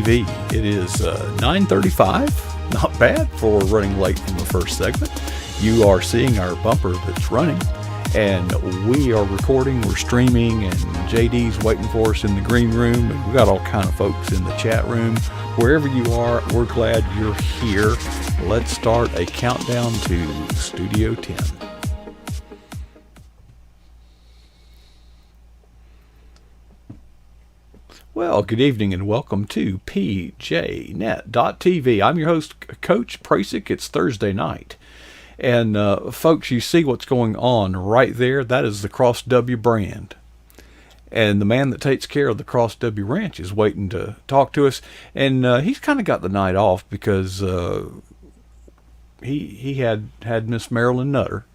TV. It is 9:35. Not bad for running late from the first segment. You are seeing our bumper that's running, and we are recording, we're streaming, and JD's waiting for us in the green room, and we got all kind of folks in the chat room. Wherever you are, we're glad you're here. Let's start a countdown to Studio 10. Well, good evening and welcome to PJNet.TV. I'm your host, Coach Prasick. It's Thursday night. And folks, you see what's going on right there? That is the Cross W brand. And the man that takes care of the Cross W Ranch is waiting to talk to us. And he's kind of got the night off because he had Miss Marilyn Nutter,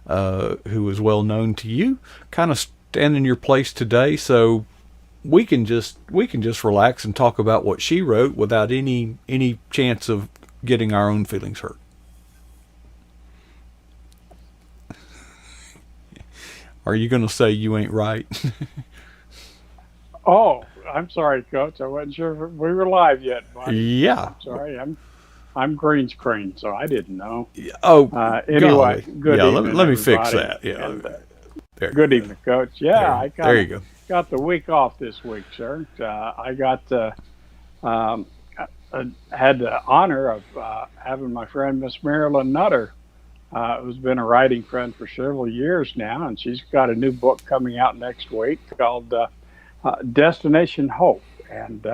who is well known to you, kind of stand in your place today. So we can just relax and talk about what she wrote without any chance of getting our own feelings hurt. Are you going to say you ain't right? Oh, I'm sorry, Coach. I wasn't sure if we were live yet. Yeah. I'm sorry. I'm green screen, so I didn't know. Oh, anyway, golly. Good evening. Let me fix that. Yeah. And, good evening, Coach. Yeah, there you go. Got the week off this week, sir. I had the honor of having my friend Miss Marilyn Nutter, who's been a writing friend for several years now, and she's got a new book coming out next week called Destination Hope, and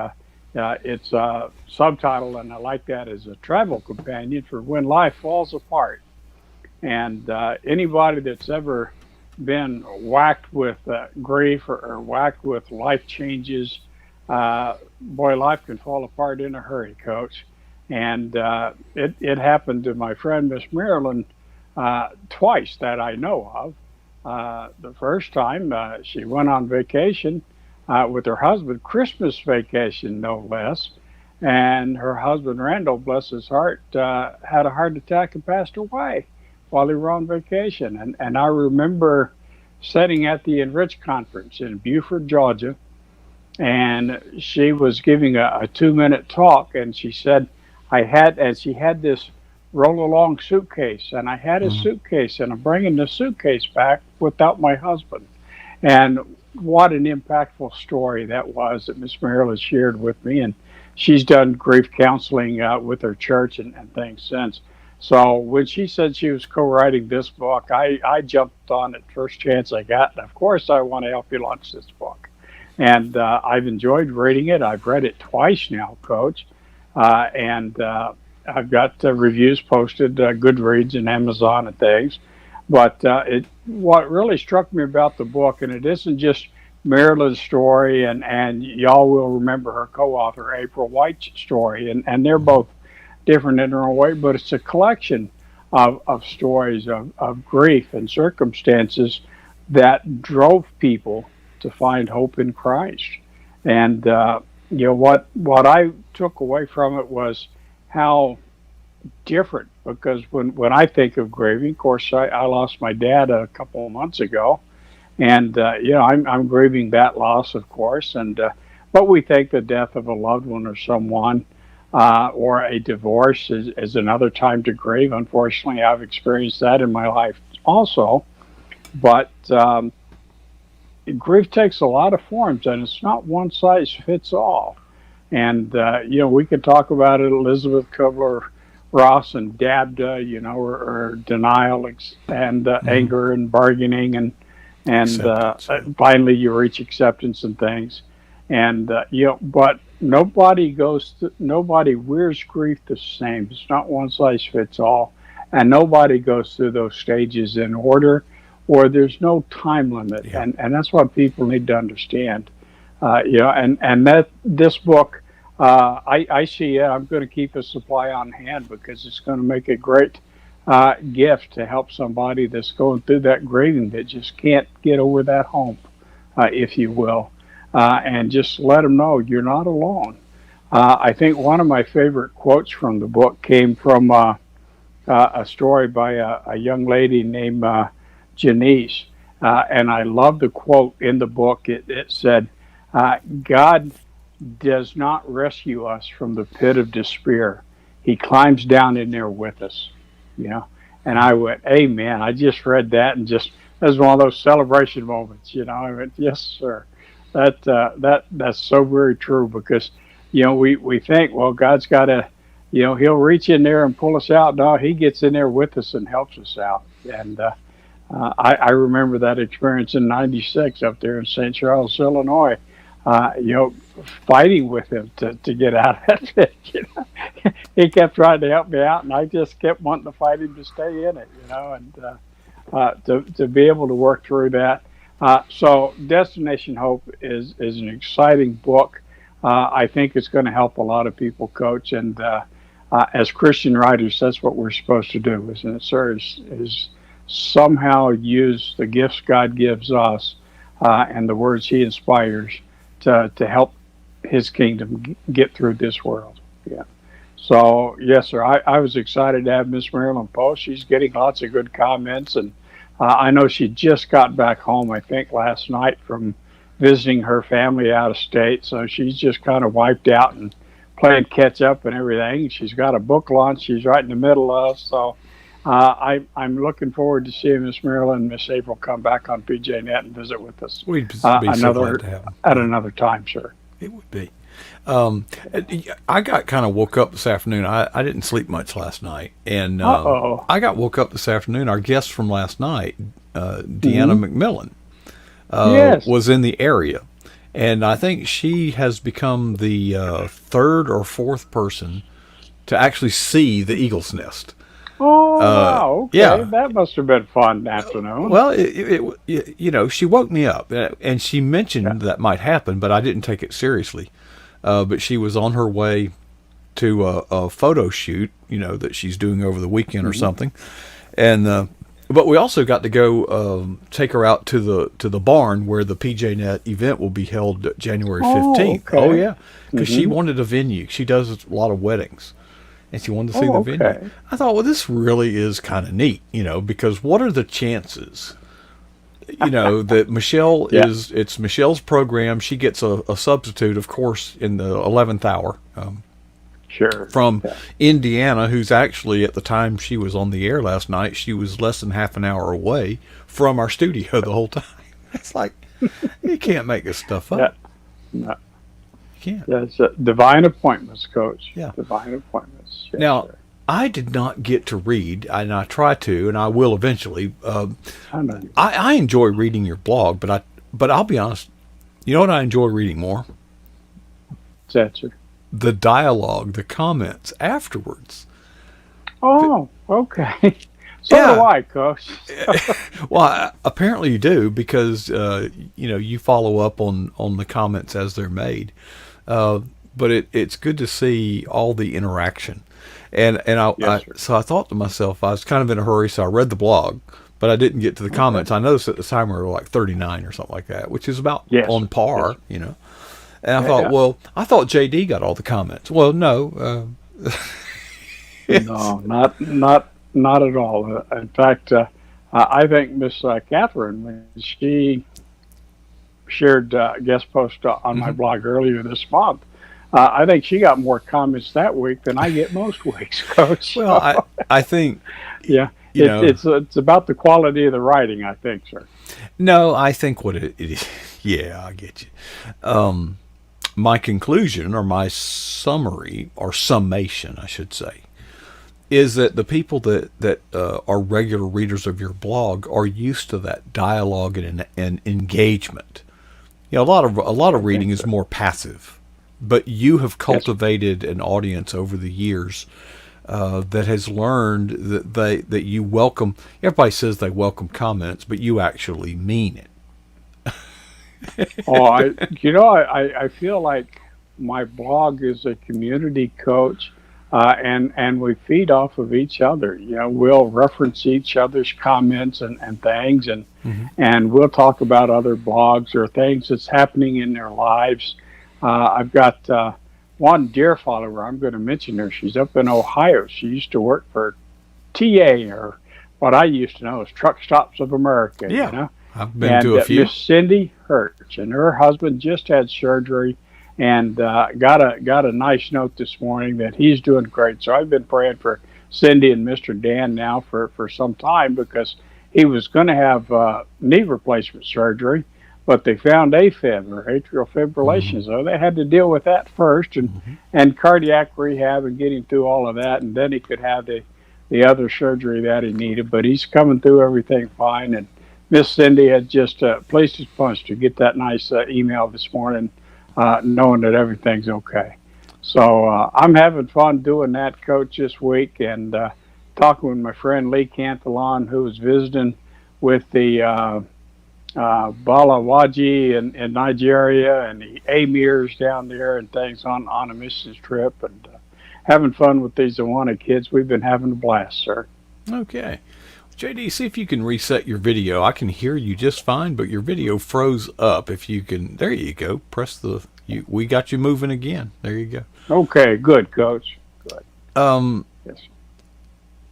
it's subtitled, and I like that, as a travel companion for when life falls apart. And anybody that's ever been whacked with grief or whacked with life changes, boy, life can fall apart in a hurry, Coach. And it happened to my friend Miss Marilyn twice that I know of. The first time she went on vacation with her husband, Christmas vacation no less, and her husband Randall, bless his heart, had a heart attack and passed away while they were on vacation. And I remember sitting at the Enrich conference in Beaufort, Georgia, and she was giving a 2-minute talk, and she said, she had this roll-along suitcase, and I had a suitcase, and I'm bringing the suitcase back without my husband. And what an impactful story that was that Miss Marilyn shared with me, and she's done grief counseling with her church and things since. So when she said she was co-writing this book, I jumped on it first chance I got. And of course, I want to help you launch this book. And I've enjoyed reading it. I've read it twice now, Coach. And I've got reviews posted, Goodreads and Amazon and things. But what really struck me about the book, and it isn't just Marilyn's story, and y'all will remember her co-author, April White's story, and they're both different in their own way, but it's a collection of stories of grief and circumstances that drove people to find hope in Christ. And what I took away from it was how different, because when I think of grieving, of course, I lost my dad a couple of months ago, and I'm grieving that loss, of course, and but we think the death of a loved one or someone, or a divorce is another time to grieve. Unfortunately, I've experienced that in my life also. But grief takes a lot of forms, and it's not one size fits all. And we could talk about it, Elizabeth Kubler-Ross and DABDA, or denial and anger and bargaining, and finally you reach acceptance and things. And but nobody wears grief the same. It's not one size fits all, and nobody goes through those stages in order, or there's no time limit. Yeah. And that's what people need to understand. And that this book, I see it. I'm going to keep a supply on hand because it's going to make a great gift to help somebody that's going through that grieving, that just can't get over that hump, if you will. And just let them know you're not alone. I think one of my favorite quotes from the book came from a story by a young lady named Janice. And I love the quote in the book. It said, God does not rescue us from the pit of despair. He climbs down in there with us, you know. And I went, Amen. I just read that and just that was one of those celebration moments, you know. I went, yes, sir. That's so very true because, you know, we think, well, God's got to, you know, He'll reach in there and pull us out. No, He gets in there with us and helps us out. And I remember that experience in '96 up there in St. Charles, Illinois. You know, fighting with him to get out of that pit. You know? He kept trying to help me out, and I just kept wanting to fight him to stay in it. You know, and to be able to work through that. So, Destination Hope is an exciting book. I think it's going to help a lot of people, Coach. And as Christian writers, that's what we're supposed to do, isn't it, sir? Is somehow use the gifts God gives us and the words He inspires to help His kingdom get through this world. Yeah. So, yes, sir, I was excited to have Miss Marilyn post. She's getting lots of good comments, and I know she just got back home, I think, last night from visiting her family out of state, so she's just kind of wiped out and playing catch up and everything. She's got a book launch she's right in the middle of, so I'm looking forward to seeing Miss Marilyn and Miss April come back on PJNet and visit with us. We'd be so glad to have them. At another time, sir. It would be. I got kind of woke up this afternoon. I didn't sleep much last night, and I got woke up this afternoon. Our guest from last night, Deanna McMillan, Yes. was in the area, and I think she has become the third or fourth person to actually see the eagle's nest. Oh, wow. Okay. Yeah. That must have been a fun afternoon. Well, you know, she woke me up, and she mentioned that might happen, but I didn't take it seriously. But she was on her way to a photo shoot, you know, that she's doing over the weekend or something, and but we also got to go take her out to the barn where the PJNet event will be held January 15th. Okay. Oh yeah, because she wanted a venue. She does a lot of weddings. And she wanted to see the venue. I thought, well, this really is kind of neat, you know, because what are the chances, you know, that Michelle it's Michelle's program. She gets a substitute, of course, in the 11th hour. From Indiana, who's actually, at the time she was on the air last night, she was less than half an hour away from our studio the whole time. It's like, you can't make this stuff up. No. Can't. That's divine appointments, Coach. Yeah. Divine appointments. Yes, now, sir. I did not get to read, and I try to, and I will eventually. I enjoy reading your blog, but I'll be honest. You know what I enjoy reading more? That's it. The dialogue, the comments afterwards. Oh, okay. So do I, Coach. Well, apparently you do, because you know, you follow up on the comments as they're made. But it's good to see all the interaction, and so I thought to myself, I was kind of in a hurry, so I read the blog, but I didn't get to the comments. I noticed at the time we were like 39 or something like that, which is about on par, you know. And I thought, well, I thought JD got all the comments. Well, no, no, not at all. In fact, I think Miss Catherine, when she shared a guest post on my blog earlier this month, I think she got more comments that week than I get most weeks, Coach. Well, I think, it's about the quality of the writing, I think, sir. No, I think what it is, yeah, I get you. My conclusion, or my summary, or summation, I should say, is that the people that are regular readers of your blog are used to that dialogue and engagement. You know, a lot of reading is more passive, but you have cultivated an audience over the years that has learned that you welcome. Everybody says they welcome comments, but you actually mean it. I feel like my blog is a community, Coach. And we feed off of each other. You know, we'll reference each other's comments and things, and we'll talk about other blogs or things that's happening in their lives. I've got one dear follower. I'm going to mention her. She's up in Ohio. She used to work for TA, or what I used to know as Truck Stops of America. Yeah, you know? I've been to a few. Miss Cindy Hirsch and her husband just had surgery. and got a nice note this morning that he's doing great. So I've been praying for Cindy and Mr. Dan now for some time, because he was going to have knee replacement surgery, but they found AFib, or atrial fibrillation. Mm-hmm. So they had to deal with that first, Mm-hmm. and cardiac rehab and getting through all of that, and then he could have the other surgery that he needed. But he's coming through everything fine. And Miss Cindy had just placed his punch to get that nice email this morning, knowing that everything's okay. So I'm having fun doing that, Coach, this week, and talking with my friend Lee Cantillon, who was visiting with the Balawaji in Nigeria, and the Emirs down there and things on a missions trip, and having fun with these Awana kids. We've been having a blast, sir. Okay. JD, see if you can reset your video. I can hear you just fine, but your video froze up. If you can, there you go. Press the, we got you moving again. There you go. Okay, good, Coach. Good. Yes.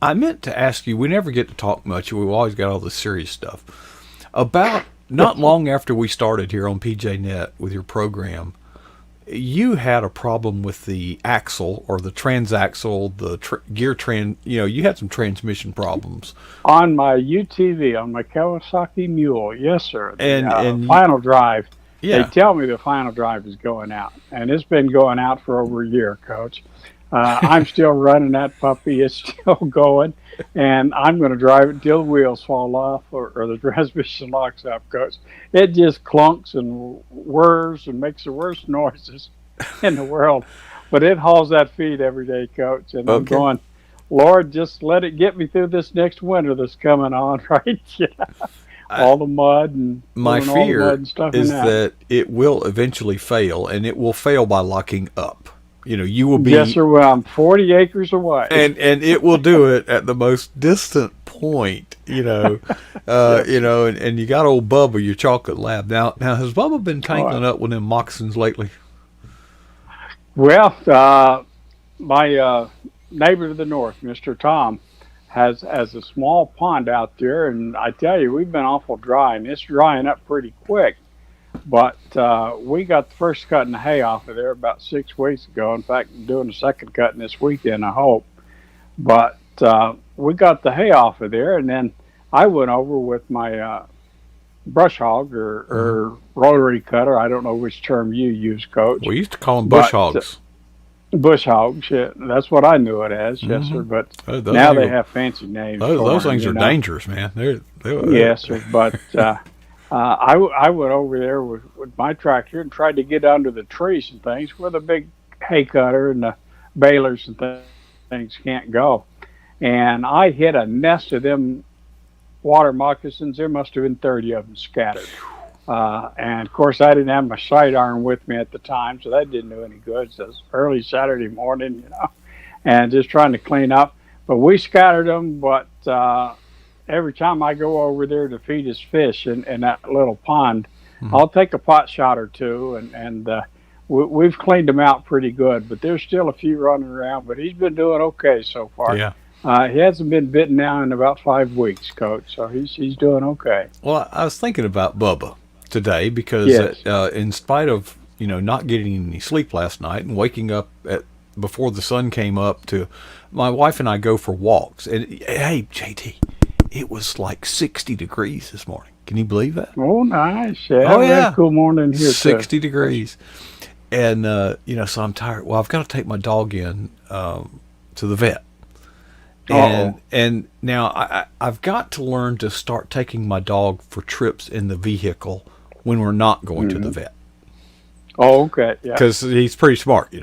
I meant to ask you, we never get to talk much. We've always got all the serious stuff. About not long after we started here on PJNet with your program, you had a problem with the axle, or the transaxle, the gear you had some transmission problems. On my UTV, on my Kawasaki Mule, yes, sir. And final drive. Yeah. They tell me the final drive is going out, and it's been going out for over a year, Coach. I'm still running that puppy. It's still going, and I'm going to drive it until the wheels fall off, or the transmission locks up, Coach. It just clunks and whirs and makes the worst noises in the world, but it hauls that feed every day, Coach. And I'm going, Lord, just let it get me through this next winter that's coming on, right? Yeah. All the mud and my all the fear mud and stuff is in that it will eventually fail, and it will fail by locking up. You will be. Yes, sir. Well, I'm 40 acres away, and it will do it at the most distant point. And you got old Bubba, your chocolate lab. Now has Bubba been tangling up with them moccasins lately? Well, my neighbor to the north, Mr. Tom, has a small pond out there, and I tell you, we've been awful dry, and it's drying up pretty quick. But we got the first cutting of hay off of there about 6 weeks ago. In fact, I'm doing the second cutting this weekend, I hope. But we got the hay off of there, and then I went over with my brush hog or rotary cutter. I don't know which term you use, Coach. We used to call them bush hogs. Bush hogs, yeah, that's what I knew it as, yes, sir. But now they have fancy names. Those things are dangerous, man. Yes, sir. But I went over there with my tractor and tried to get under the trees and things where the big hay cutter and the balers and things can't go. And I hit a nest of them water moccasins. There must have been 30 of them scattered. And of course, I didn't have my sidearm with me at the time, so that didn't do any good. So it was early Saturday morning, and just trying to clean up. But we scattered them, but every time I go over there to feed his fish in that little pond, I'll take a pot shot or two, and we've cleaned him out pretty good. But there's still a few running around, but he's been doing okay so far. Yeah. He hasn't been bitten now in about 5 weeks, Coach, so he's doing okay. Well, I was thinking about Bubba today because in spite of not getting any sleep last night and waking up before the sun came up, to my wife and I go for walks, and hey, JT, it was like 60 degrees this morning. Can you believe that? Oh, nice. Yeah. Oh, yeah. Cool morning here. 60 degrees. And, so I'm tired. Well, I've got to take my dog in to the vet. And now I've got to learn to start taking my dog for trips in the vehicle when we're not going to the vet. Oh, okay. Yeah. Because he's pretty smart,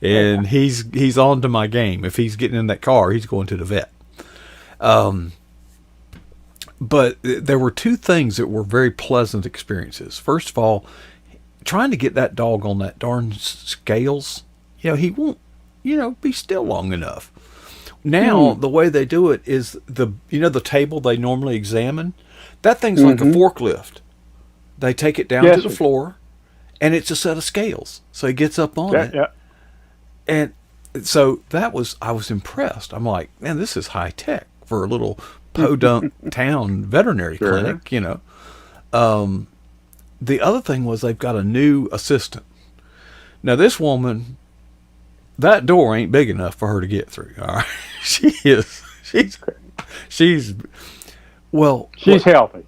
and he's on to my game. If he's getting in that car, he's going to the vet. But there were two things that were very pleasant experiences. First of all, trying to get that dog on that darn scales, he won't, be still long enough. Now, the way they do it is the table they normally examine, that thing's like a forklift. They take it down to the floor, and it's a set of scales. So he gets up on it. Yeah. And so I was impressed. I'm like, man, this is high tech for a little podunk town veterinary clinic, the other thing was they've got a new assistant. Now this woman, that door ain't big enough for her to get through. All right, she's well, she's healthy.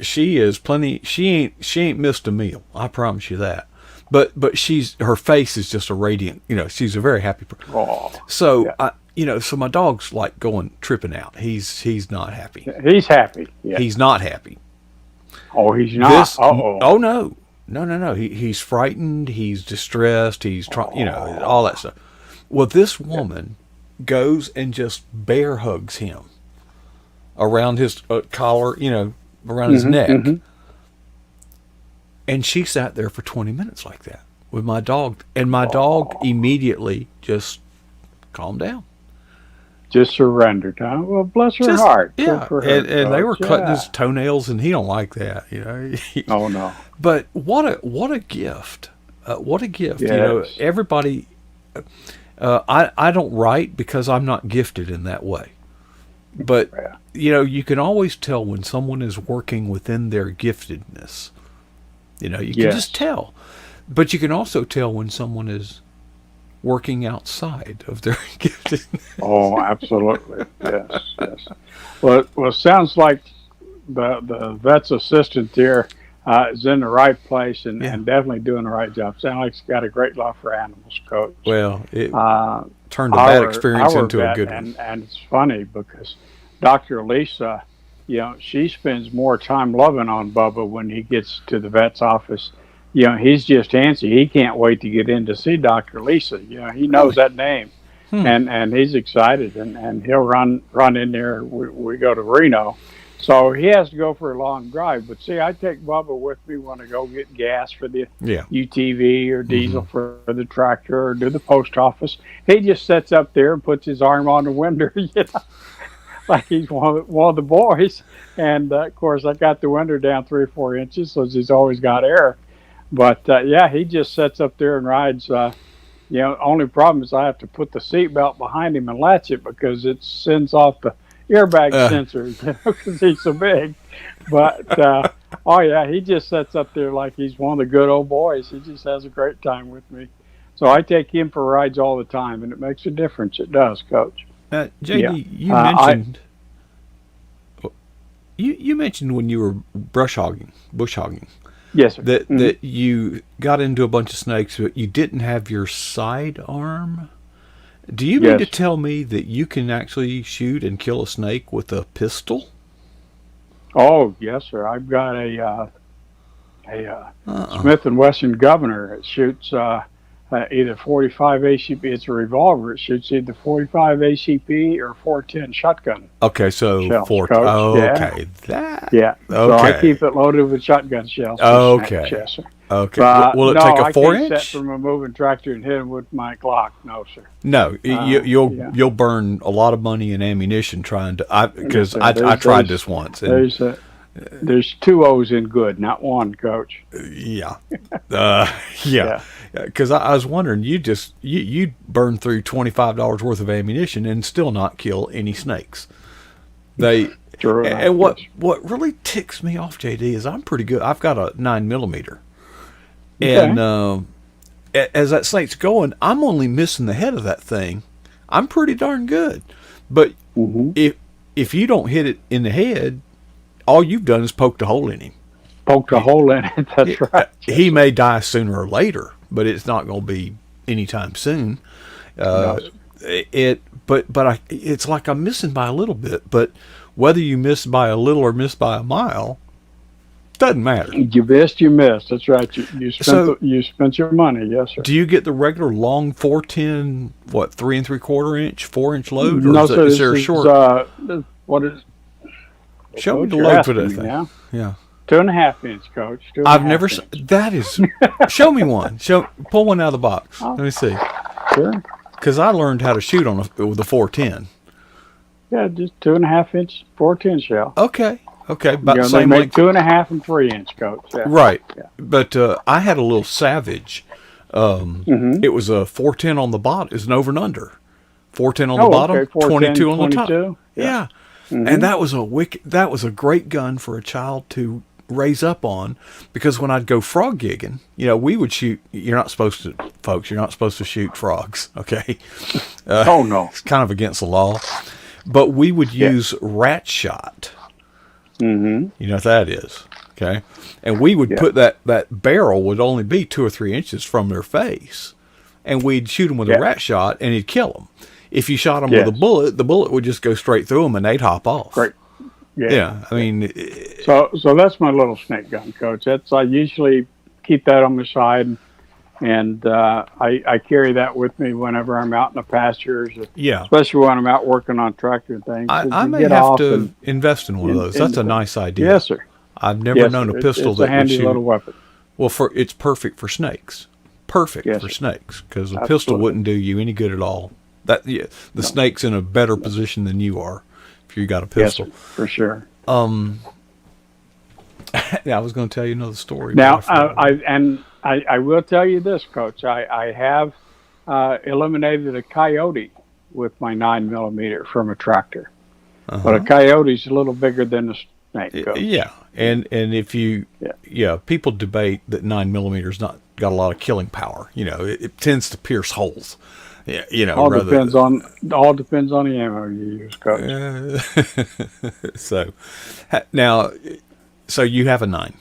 She is plenty. She ain't missed a meal. I promise you that. But her face is just a radiant. She's a very happy person. Oh, so so my dog's like tripping out. He's not happy. He's happy. Yeah. He's not happy. Oh, he's not. Oh no. He's frightened. He's distressed. He's trying. All that stuff. Well, this woman goes and just bear hugs him around his collar. Around his neck. Mm-hmm. And she sat there for 20 minutes like that with my dog. And my dog immediately just calmed down. Just surrendered, huh? Well, bless her heart. Yeah. And they were cutting his toenails, and he don't like that, Oh, no. But what a gift. What a gift. Yes. Everybody, I don't write because I'm not gifted in that way. But, you can always tell when someone is working within their giftedness. You can just tell. But you can also tell when someone is working outside of their giftedness. Oh, absolutely. Yes. Well, it sounds like the vet's assistant there is in the right place and definitely doing the right job. Sounds like he's got a great love for animals, Coach. Well, it turned a bad experience into a good one. And it's funny because Dr. Lisa, she spends more time loving on Bubba when he gets to the vet's office. He's just antsy. He can't wait to get in to see Dr. Lisa. He knows that name, and he's excited, and he'll run in there. We go to Reno, so he has to go for a long drive. But see, I take Bubba with me when I go get gas for the UTV or diesel for the tractor or do the post office. He just sits up there and puts his arm on the window, like he's one of the boys. And of course, I got the window down 3 or 4 inches, so he's always got air. But he just sits up there and rides. Only problem is I have to put the seatbelt behind him and latch it because it sends off the airbag sensor, because he's so big. But he just sits up there like he's one of the good old boys. He just has a great time with me. So I take him for rides all the time, and it makes a difference. It does, Coach. JD, you mentioned you mentioned when you were bush hogging. Yes, sir. That you got into a bunch of snakes, but you didn't have your sidearm. Do you mean to tell me that you can actually shoot and kill a snake with a pistol? Oh, yes, sir. I've got a Smith & Wesson Governor. It shoots either 45 ACP. It's a revolver. It shoots either 45 ACP or 410 shotgun. Okay, so shells, okay, yeah. Okay. So I keep it loaded with shotgun shells. Okay. Yes, sir. Okay. Will it take a 4-inch? I can't set from a moving tractor and hit him with my Glock. No, sir. No, you'll burn a lot of money and ammunition trying to. Because I tried this once. There's 2 O's in good, not one, Coach. Yeah. Because I was wondering, you burn through $25 worth of ammunition and still not kill any snakes. True enough, and what really ticks me off, JD, is I'm pretty good. I've got a 9mm, and as that snake's going, I'm only missing the head of that thing. I'm pretty darn good, but if you don't hit it in the head, all you've done is poked a hole in him. Poked a hole in it. That's right. He may die sooner or later, but it's not going to be anytime soon. It's like I'm missing by a little bit. But whether you miss by a little or miss by a mile, doesn't matter. You missed. That's right. You spent your money. Yes, sir. Do you get the regular long 410? 3 3/4 inch, 4-inch load? Or no, is there a short? What is? Show me the load for that thing. Now? Yeah. 2.5 inch, Coach. I've never seen that. Is show me one. Pull one out of the box. Let me see. Sure. Because I learned how to shoot with a 410. Yeah, just 2.5 inch 410 shell. Okay. About the same length. 2.5 and 3 inch, Coach. Yeah. Right. Yeah. But I had a little Savage. It was a 410 on the bottom. It's an over and under. 410 on the bottom, 22 on the top. Yeah. And that was a great gun for a child to raise up on, because when I'd go frog gigging, we would shoot. You're not supposed to, folks. You're not supposed to shoot frogs. Okay. Oh no, it's kind of against the law. But we would use rat shot. Mm-hmm. You know what that is, okay? And we would put that barrel would only be 2 or 3 inches from their face, and we'd shoot them with a rat shot, and it'd kill them. If you shot them with a bullet, the bullet would just go straight through them, and they'd hop off. Great. Yeah. I mean, so that's my little snake gun, Coach. I usually keep that on my side, and I carry that with me whenever I'm out in the pastures. Yeah. Especially when I'm out working on tractor and things. I may have to invest in one of those. That's a nice idea. Yes, sir. I've never known a pistol it's a that handy would shoot. little weapon. Well, it's perfect for snakes. Perfect for snakes, because a pistol wouldn't do you any good at all. The snake's in a better position than you are if you got a pistol. Yes, sir, for sure. I was going to tell you another story. Now, I will tell you this, Coach. I have eliminated a coyote with my 9mm from a tractor, but a coyote's a little bigger than a snake, Coach. Yeah, and if you, people debate that 9mm's not got a lot of killing power. It tends to pierce holes. Yeah, all depends on the ammo you use, Coach. So now, you have a 9mm.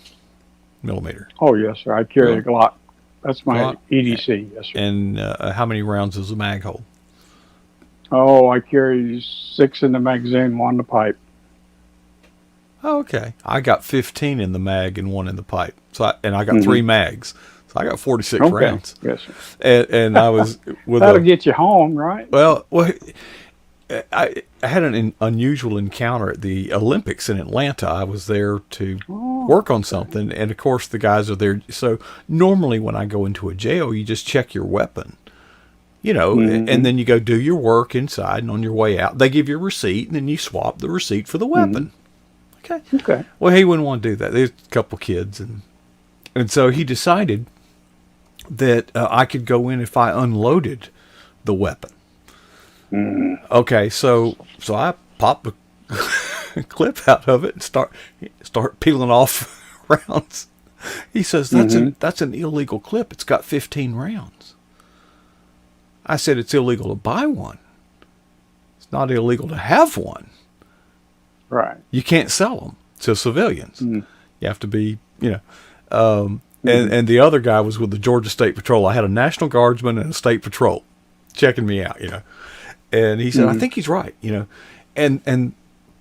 Oh yes, sir. I carry a Glock. That's my EDC. Yes, sir. And how many rounds does the mag hold? Oh, I carry 6 in the magazine, 1 in the pipe. Oh, okay. I got 15 in the mag and 1 in the pipe. So I got 3 mags. So I got 46 rounds. Yes, sir. And I was with that'll get you home, right? Well, I had an unusual encounter at the Olympics in Atlanta. I was there to work on something, and of course the guys are there. So normally when I go into a jail, you just check your weapon, and then you go do your work inside, and on your way out, they give you a receipt, and then you swap the receipt for the weapon. Okay. Well, he wouldn't want to do that. There's a couple kids, and so he decided that I could go in if I unloaded the weapon. Okay, so I pop a clip out of it and start peeling off rounds. He says, that's an illegal clip. It's got 15 rounds. I said, it's illegal to buy one. It's not illegal to have one. Right. You can't sell them to civilians. You have to be, and the other guy was with the Georgia State Patrol. I had a National Guardsman and a State Patrol checking me out, And he said, I think he's right, And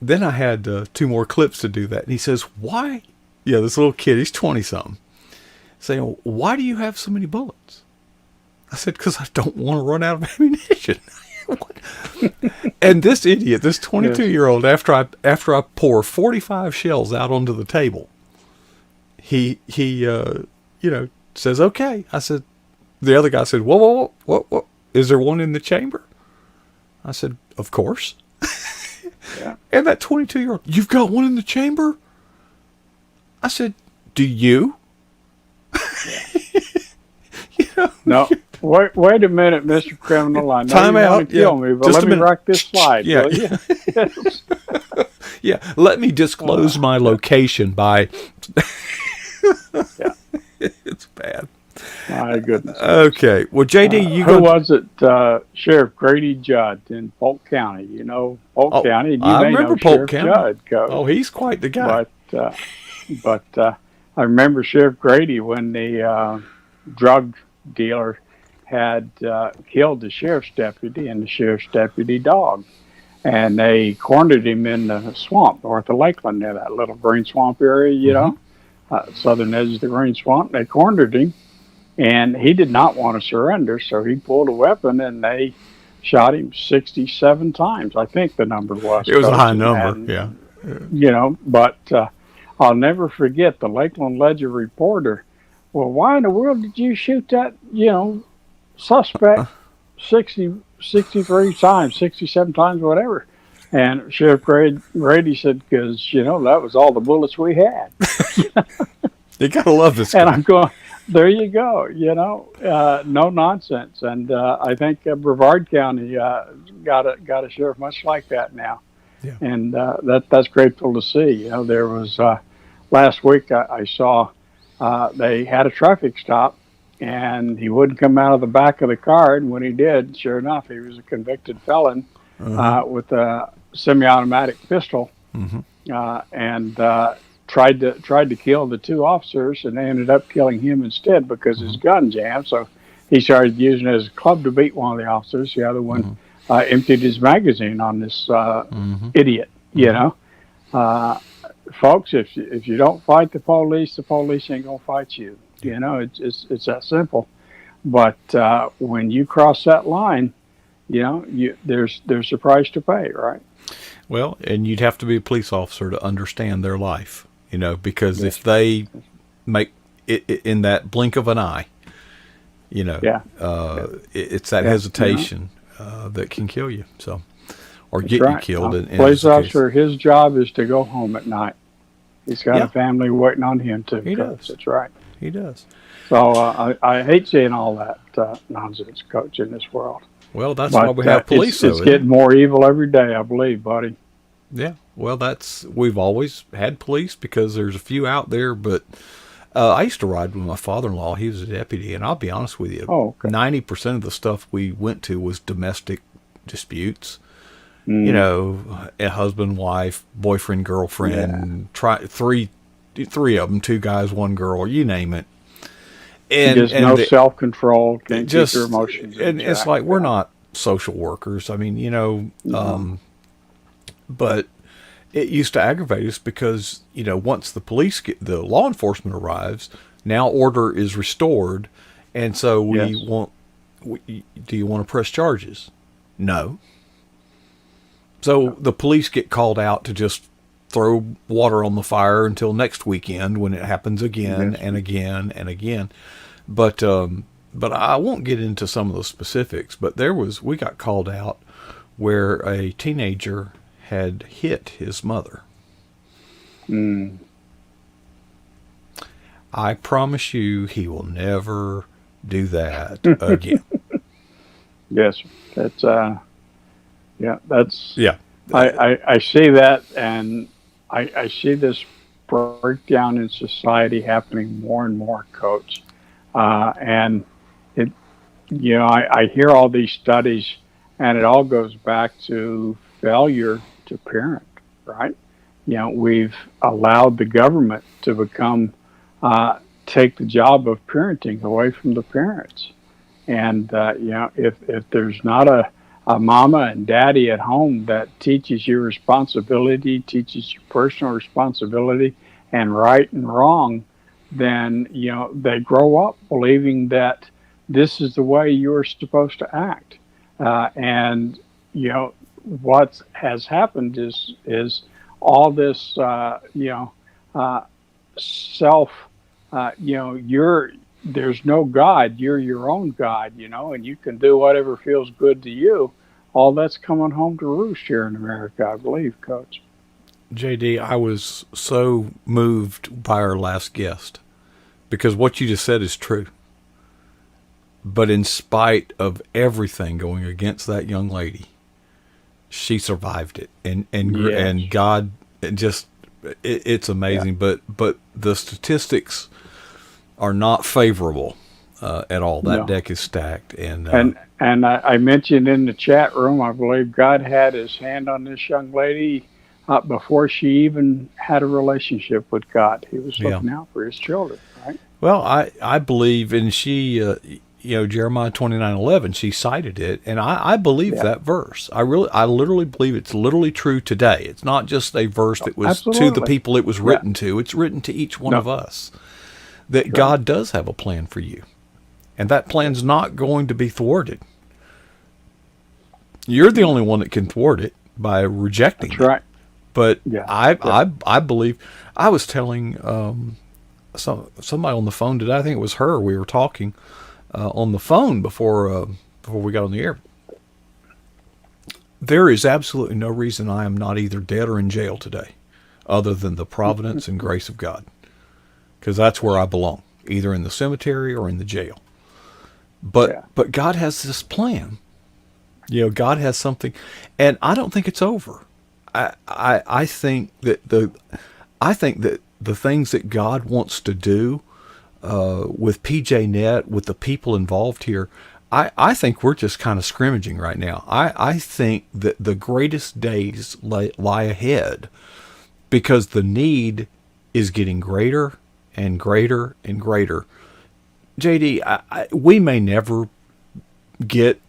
then I had 2 more clips to do that. And he says, why? Yeah, this little kid, he's 20-something, saying, why do you have so many bullets? I said, because I don't want to run out of ammunition. And this idiot, this 22-year-old, after I pour 45 shells out onto the table, he says, okay. I said, the other guy said, whoa, what? Is there one in the chamber? I said, of course. And that 22-year-old, you've got one in the chamber? I said, do you? No. Wait a minute, Mr. Criminal. I know Time you out. want to kill me, but let me rock this slide. Yeah. Yeah. Let me disclose my location by. It's bad. My goodness. Okay. Well, JD, who was it? Sheriff Grady Judd in Polk County. Polk County. You I may remember know Polk Sheriff County. Judd. Oh, he's quite the guy. But I remember Sheriff Grady when the drug dealer had killed the sheriff's deputy and the sheriff's deputy dog. And they cornered him in the swamp north of Lakeland, near that little green swamp area, southern edge of the green swamp. They cornered him, and he did not want to surrender, so he pulled a weapon, and they shot him 67 times, I think the number was. It was a high number, But I'll never forget the Lakeland Ledger reporter. Well, why in the world did you shoot that, suspect 63 times, 67 times, whatever? And Sheriff Grady said, because, that was all the bullets we had. You got to love this guy. And I'm going, there you go, no nonsense. And I think Brevard County got a sheriff much like that now. Yeah. And that's grateful to see. There was last week I saw they had a traffic stop, and he wouldn't come out of the back of the car. And when he did, sure enough, he was a convicted felon Uh-huh. with a semi-automatic pistol, Mm-hmm. and tried to kill the two officers, and they ended up killing him instead because his Mm-hmm. gun jammed. So he started using it as a club to beat one of the officers. The other one Mm-hmm. emptied his magazine on this Mm-hmm. idiot. You Mm-hmm. know, uh, folks, if you don't fight the police ain't gonna fight you. Yeah. You know, it's that simple. But when you cross that line, there's a price to pay, right? Well, and you'd have to be a police officer to understand their life, because Yes. if they make it in that blink of an eye, Yeah. it's that Yeah. hesitation that can kill you. So, or That's get you right. killed. A In police this case. officer, his job is to go home at night. He's got Yeah. a family waiting on him too. He Coach. does. That's right. He does. So I hate seeing all that nonsense, Coach, in this world. Well, that's why But we have police. it's Though, isn't getting it? more evil every day, I believe, buddy. Yeah. Well, we've always had police because there's a few out there, but I used to ride with my father-in-law. He was a deputy, and I'll be honest with you, Oh, okay. 90% of the stuff we went to was domestic disputes. Mm. A husband, wife, boyfriend, girlfriend, three of them, two guys, one girl, you name it. And Just no self-control, can't keep your emotions in and it's check. like we're not social workers. I mean, but it used to aggravate us because once the law enforcement arrives, now order is restored, and so Yes. do you want to press charges? No. So the police get called out to just throw water on the fire until next weekend when it happens again Yes. and again and again. But I won't get into some of the specifics. But we got called out where a teenager had hit his mother. Mm. I promise you, he will never do that again. Yes, that's that's. Yeah. I see that, and I see this breakdown in society happening more and more, Coach. And it, I hear all these studies, and it all goes back to failure to parent, right? We've allowed the government to take the job of parenting away from the parents. And, if there's not a mama and daddy at home that teaches you responsibility, teaches you personal responsibility and right and wrong, then, they grow up believing that this is the way you're supposed to act. And, what has happened is all this, self, there's no God, you're your own God, and you can do whatever feels good to you. All that's coming home to roost here in America, I believe, Coach. JD, I was so moved by our last guest because what you just said is true. But in spite of everything going against that young lady, she survived it, and Yes. God it's amazing. Yeah. But the statistics are not favorable at all. That No. deck is stacked, and And I mentioned in the chat room, I believe God had his hand on this young lady before she even had a relationship with God. He was looking out for his children, right? well, I believe, and she Jeremiah 29:11, she cited it, and I believe Yeah. that verse. I literally believe it's literally true today. It's not just a verse that was to the Absolutely. people it was written to. It's written to each one No. of us. That God does have a plan for you, and that plan's not going to be thwarted. You're the only one that can thwart it by rejecting That's it. right. But Yeah. I believe, I was telling somebody on the phone today. I think it was her. We were talking on the phone before we got on the air. There is absolutely no reason I am not either dead or in jail today, other than the providence and grace of God, because that's where I belong, either in the cemetery or in the jail. But God has this plan. God has something, and I don't think it's over. I think that the things that God wants to do with PJNet, with the people involved here, I think we're just kind of scrimmaging right now. I think that the greatest days lie ahead, because the need is getting greater and greater and greater. JD, we may never get,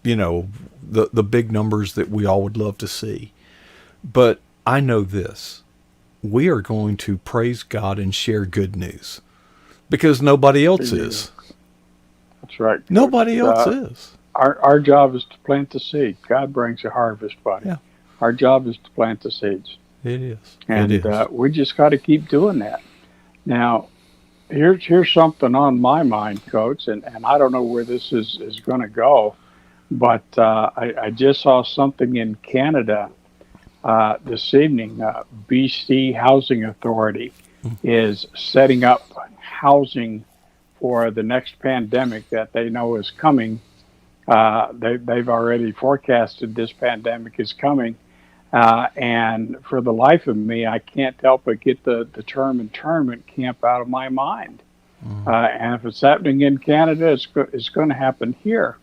the big numbers that we all would love to see, but I know this: we are going to praise God and share good news because nobody else is. That's right. Nobody else is. Our job is to plant the seed. God brings a harvest, buddy. Yeah. Our job is to plant the seeds. It is. And it is. We just got to keep doing that. Now, here's something on my mind, Coach, and I don't know where this is going to go, but I just saw something in Canada this evening. BC Housing Authority is setting up housing for the next pandemic that they know is coming. They've already forecasted this pandemic is coming. And for the life of me, I can't help but get the term internment camp out of my mind. And if it's happening in Canada, it's going to happen here.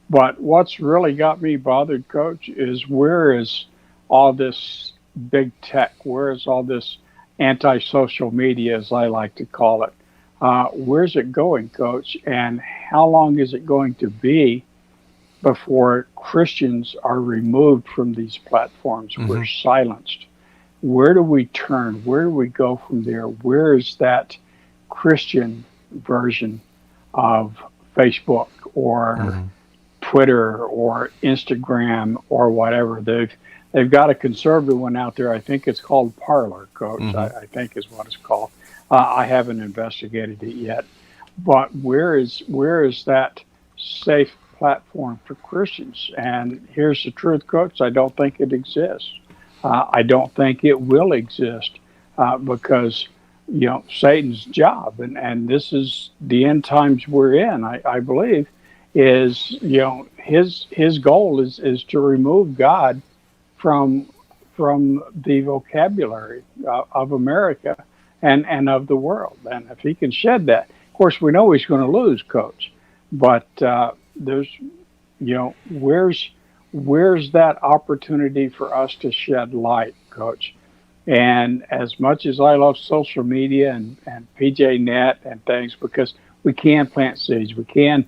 But what's really got me bothered, Coach, is where is all this big tech? Where is all this anti-social media, as I like to call it? Where's it going, Coach? And how long is it going to be before Christians are removed from these platforms? We're silenced. Where do we turn? Where do we go from there? Where is that Christian version of Facebook or Twitter or Instagram or whatever? They've got a conservative one out there. I think it's called Parler, Coach. I think is what it's called. I haven't investigated it yet. But where is that safe platform for Christians? And here's the truth, Coach: I don't think it exists. I don't think it will exist because Satan's job, and this is the end times we're in. I believe is his goal is to remove God from the vocabulary of America and of the world. And if he can shed that, of course, we know he's going to lose, Coach. But there's, where's that opportunity for us to shed light, Coach? And as much as I love social media and PJNet and things, because we can plant seeds, we can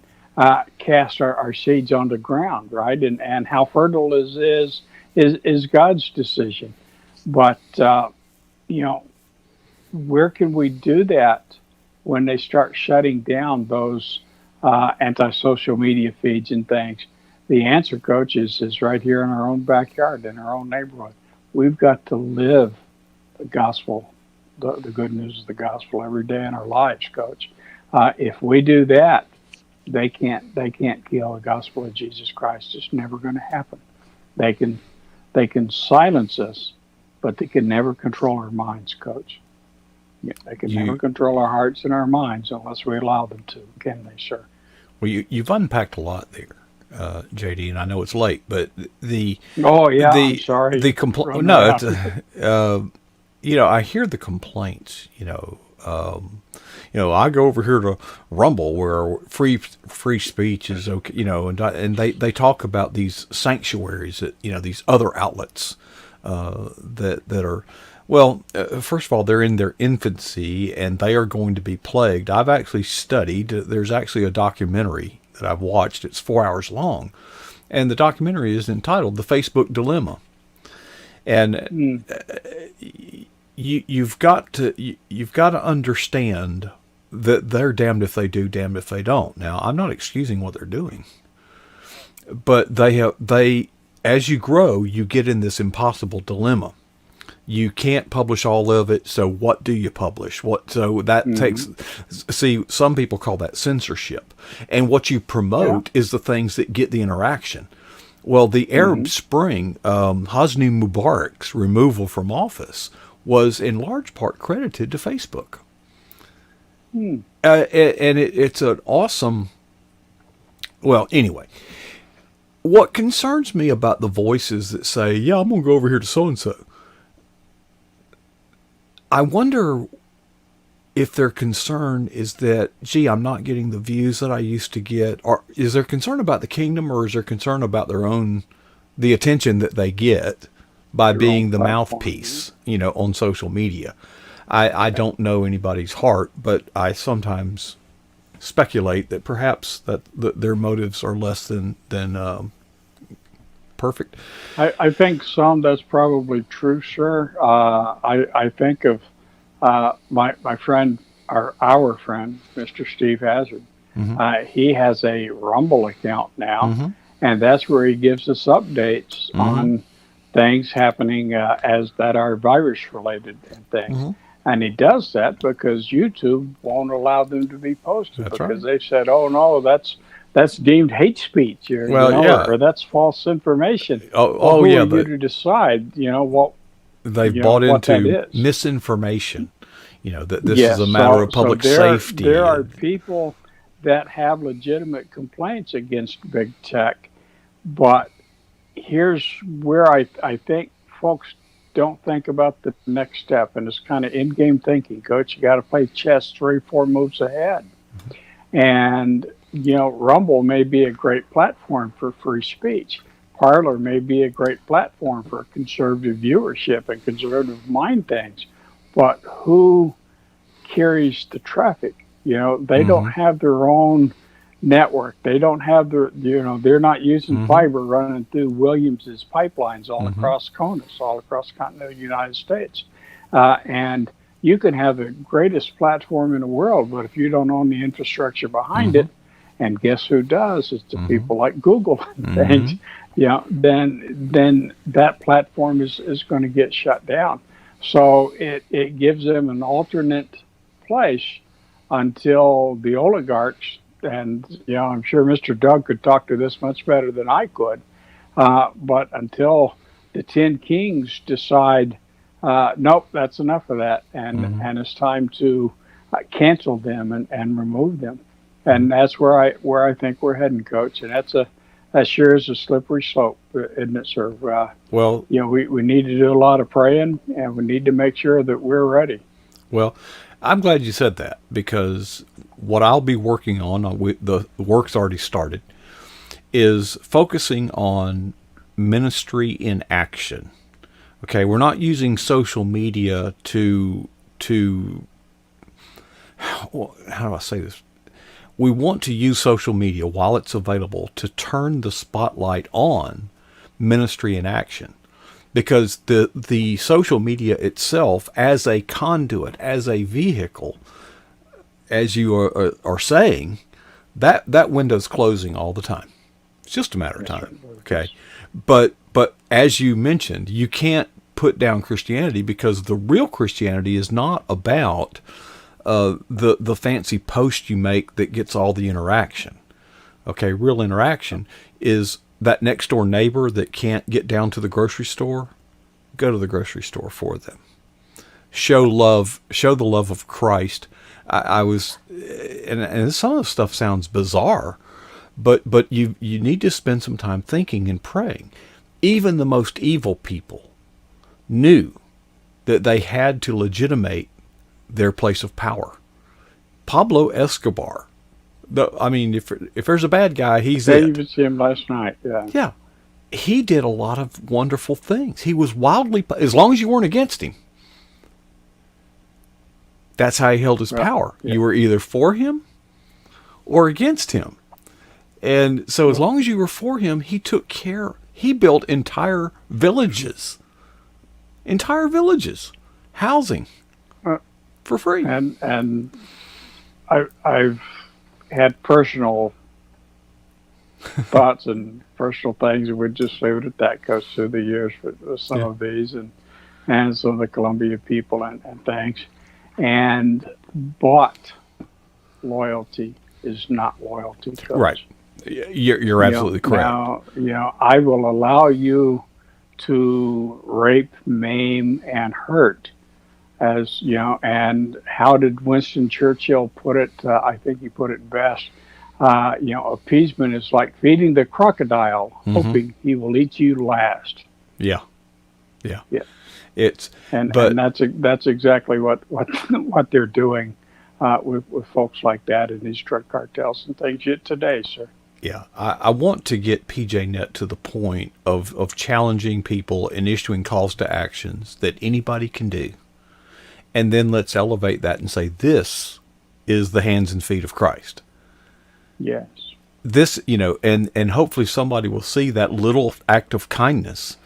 cast our seeds on the ground, right? And how fertile is God's decision. But, where can we do that when they start shutting down those anti-social media feeds and things? The answer, Coach, is right here in our own backyard, in our own neighborhood. We've got to live the gospel, the good news of the gospel every day in our lives, Coach. If we do that, they can't kill the gospel of Jesus Christ. It's never going to happen. They can silence us, but they can never control our minds, Coach. Yeah, they can never control our hearts and our minds unless we allow them to, can they, sir? Well, you've unpacked a lot there, JD, and I know it's late, but I'm sorry. The complaint. No, it's, I hear the complaints. I go over here to Rumble where free speech is okay. And they talk about these sanctuaries that these other outlets that are. Well, first of all, they're in their infancy and they are going to be plagued. I've actually studied. There's actually a documentary that I've watched. It's 4 hours long, and the documentary is entitled "The Facebook Dilemma." And you've got to understand that they're damned if they do, damned if they don't. Now, I'm not excusing what they're doing, but they as you grow, you get in this impossible dilemma. You can't publish all of it, so what do you publish? So that takes, see, some people call that censorship. And what you promote is the things that get the interaction. Well, the Arab Spring, Hosni Mubarak's removal from office was in large part credited to Facebook. And it's an awesome, well, anyway. What concerns me about the voices that say, yeah, I'm going to go over here to so-and-so, I wonder if their concern is that, gee, I'm not getting the views that I used to get, or is there concern about the kingdom, or is there concern about the attention that they get by Your being own the platform. mouthpiece, on social media? I don't know anybody's heart, but I sometimes speculate that perhaps that their motives are less than perfect. I think some that's probably true, sir. I think of my friend, our friend, Mr. Steve Hazard. Mm-hmm. He has a Rumble account now, Mm-hmm. and that's where he gives us updates Mm-hmm. on things happening as that are virus related and things. Mm-hmm. And he does that because YouTube won't allow them to be posted That's because right. they said, "Oh no, that's deemed hate speech, or Well, yeah. or that's false information." Well, Oh who yeah. are you to decide, They've bought what that into is? misinformation. That this is Yes, a matter of so public there safety. are people that have legitimate complaints against big tech, but here's where I think folks don't think about the next step, and it's kind of in-game thinking, Coach. You got to play chess 3 or 4 moves ahead, and Rumble may be a great platform for free speech. Parler may be a great platform for conservative viewership and conservative mind things, but who carries the traffic? They don't Mm-hmm. have their own network. They don't have they're not using Mm-hmm. fiber running through Williams's pipelines all Mm-hmm. across CONUS, all across continental United States. And you can have the greatest platform in the world, but if you don't own the infrastructure behind Mm-hmm. it, and guess who does? It's the Mm-hmm. people like Google and Mm-hmm. things. Then that platform is going to get shut down. So it gives them an alternate place until the oligarchs, and I'm sure Mr. Doug could talk to this much better than I could, but until the 10 kings decide, nope, that's enough of that, Mm-hmm. and it's time to cancel them and remove them, and that's where I think we're heading, Coach, and that sure is a slippery slope, isn't it, sir? Well, We need to do a lot of praying, and we need to make sure that we're ready. Well, I'm glad you said that, because what I'll be working on, the work's already started, is focusing on ministry in action. Okay, we're not using social media to how do I say this? We want to use social media while it's available to turn the spotlight on ministry in action, because the social media itself, as a conduit, as a vehicle, as you are saying, that window's closing all the time. It's just a matter of Yes, sir. time. Okay, but as you mentioned, you can't put down Christianity, because the real Christianity is not about the fancy post you make that gets all the interaction. Okay, real interaction is that next door neighbor that can't get down to the grocery store. Go to the grocery store for them. Show love. Show the love of Christ. I was, and some of the stuff sounds bizarre, but you need to spend some time thinking and praying. Even the most evil people knew that they had to legitimate their place of power. Pablo Escobar. If there's a bad guy, he's They it. even see him last night. Yeah. Yeah, he did a lot of wonderful things. He was wildly, as long as you weren't against him. That's how he held his power. Yeah. You were either for him or against him. And so as long as you were for him, he took care. He built entire villages, housing Uh, for free. and I've had personal thoughts and personal things, and we'd just leave it at that, Coach, through the years with some of these and some of the Columbia people and things. But loyalty is not loyalty, Coach. Right. You're absolutely correct. Now, I will allow you to rape, maim, and hurt, as and how did Winston Churchill put it? I think he put it best. Appeasement is like feeding the crocodile, hoping he will eat you last. Yeah. Yeah. It's And but that's exactly what they're doing with folks like that in these drug cartels and things yet today, sir. Yeah, I want to get PJNet to the point of challenging people and issuing calls to actions that anybody can do. And then let's elevate that and say, this is the hands and feet of Christ. Yes. This, and hopefully somebody will see that little act of kindness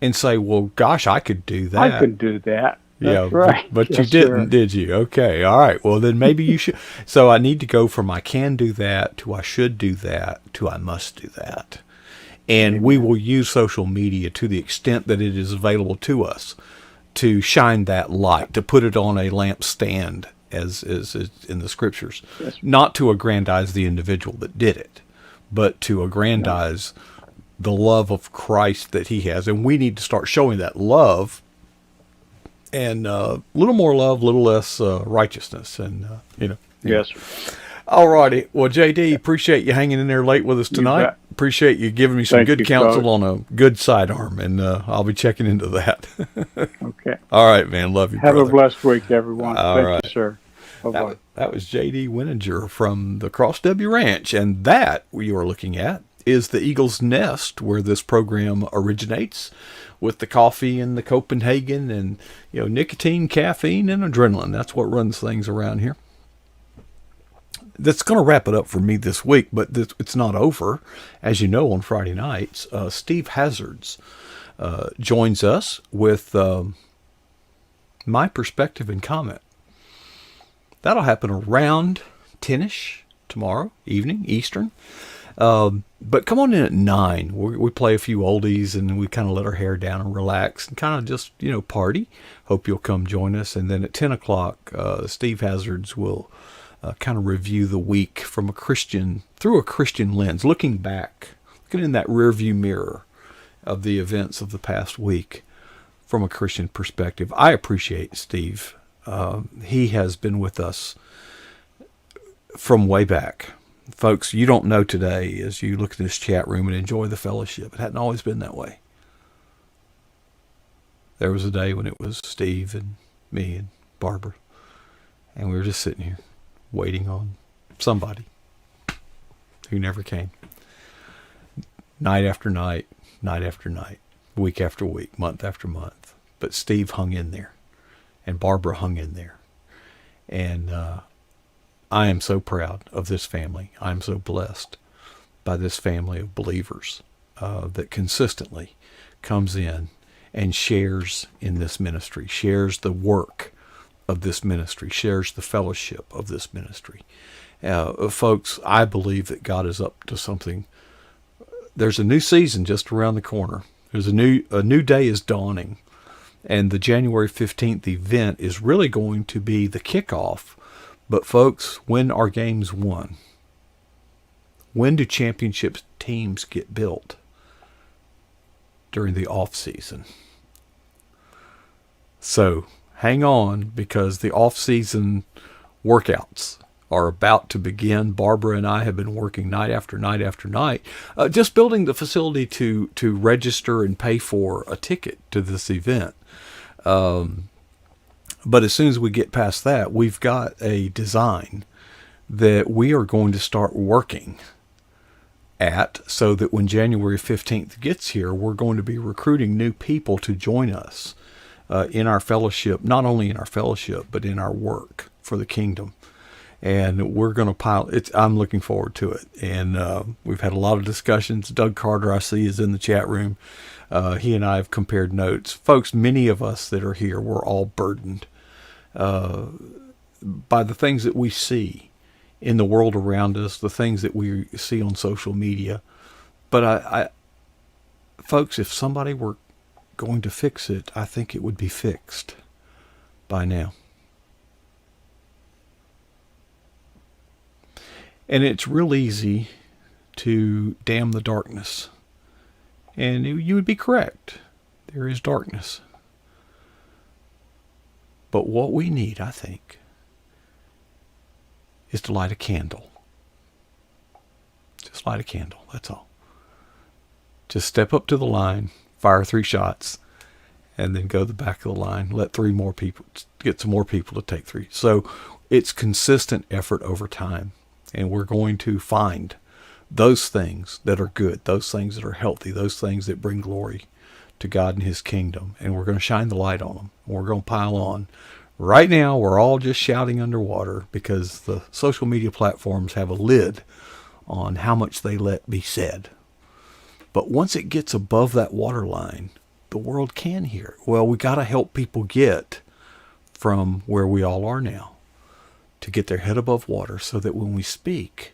and say, well, gosh, I could do that. I could do that. That's Yeah, right. but Yes, you didn't, sir. did you? Okay, all right. Well, then maybe you should. So I need to go from I can do that to I should do that to I must do that. And we will use social media to the extent that it is available to us to shine that light, to put it on a lampstand, as is in the scriptures, Yes. not to aggrandize the individual that did it, but to aggrandize the love of Christ that he has. And we need to start showing that love. And a little more love, a little less righteousness, and Yes, sir. All righty. Well, JD, appreciate you hanging in there late with us tonight. bet. Appreciate you giving me some Thank good you, counsel Coach. on a good sidearm, and I'll be checking into that. Okay. All right, man. Love you, Have brother. a blessed week, everyone. All Thank right. you, sir. Bye-bye. That was JD Wininger from the Cross W Ranch, and that we are looking at is the Eagle's Nest, where this program originates, with the coffee and the Copenhagen and nicotine, caffeine, and adrenaline. That's what runs things around here. That's going to wrap it up for me this week, but it's not over. As you know, on Friday nights, Steve Hazards joins us with my perspective and comment. That'll happen around 10ish tomorrow evening, Eastern. But come on in at 9. We play a few oldies and we kind of let our hair down and relax and kind of just, party. Hope you'll come join us. And then at 10 o'clock, Steve Hazards will kind of review the week from through a Christian lens, looking back, looking in that rear view mirror of the events of the past week from a Christian perspective. I appreciate Steve. He has been with us from way back. Folks, you don't know today as you look at this chat room and enjoy the fellowship. It hadn't always been that way. There was a day when it was Steve and me and Barbara, and we were just sitting here waiting on somebody who never came. Night after night, night after night, week after week, month after month. But Steve hung in there, and Barbara hung in there. And I am so proud of this family. I'm so blessed by this family of believers that consistently comes in and shares in this ministry, shares the work of this ministry, shares the fellowship of this ministry. Folks, I believe that God is up to something. There's a new season just around the corner. There's a new day is dawning. And the January 15th event is really going to be the kickoff. But folks, when are games won? When do championship teams get built? During the off season. So hang on, because the off season workouts are about to begin. Barbara and I have been working night after night after night, just building the facility to register and pay for a ticket to this event. But as soon as we get past that, we've got a design that we are going to start working at, so that when January 15th gets here, we're going to be recruiting new people to join us in our fellowship, not only in our fellowship, but in our work for the kingdom. And we're going to pile it. I'm looking forward to it. And we've had a lot of discussions. Doug Carter, I see, is in the chat room. He and I have compared notes. Folks, many of us that are here, we're all burdened by the things that we see in the world around us, the things that we see on social media. But folks, if somebody were going to fix it, I think it would be fixed by now. And it's real easy to damn the darkness. And you would be correct. There is darkness. But what we need, I think, is to light a candle. Just light a candle, that's all. Just step up to the line, fire 3 shots, and then go to the back of the line, let three more people, get some more people to take three. So it's consistent effort over time. And we're going to find those things that are good, those things that are healthy, those things that bring glory to God and his kingdom. And we're going to shine the light on them. We're going to pile on. Right now, we're all just shouting underwater because the social media platforms have a lid on how much they let be said. But once it gets above that waterline, the world can hear it. Well, we got to help people get from where we all are now to get their head above water so that when we speak,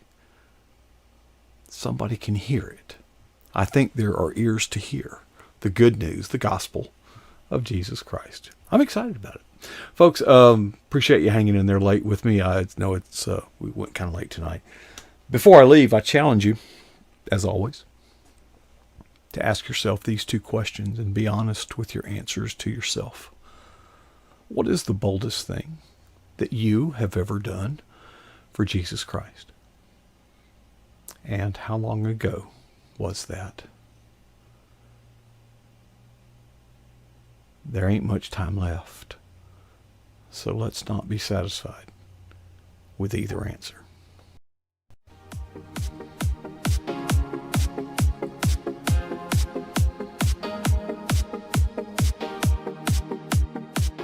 somebody can hear it. I think there are ears to hear the good news, the gospel of Jesus Christ. I'm excited about it. Folks, appreciate you hanging in there late with me. I know we went kind of late tonight. Before I leave, I challenge you, as always, to ask yourself these two questions and be honest with your answers to yourself. What is the boldest thing that you have ever done for Jesus Christ? And how long ago was that? There ain't much time left, so let's not be satisfied with either answer.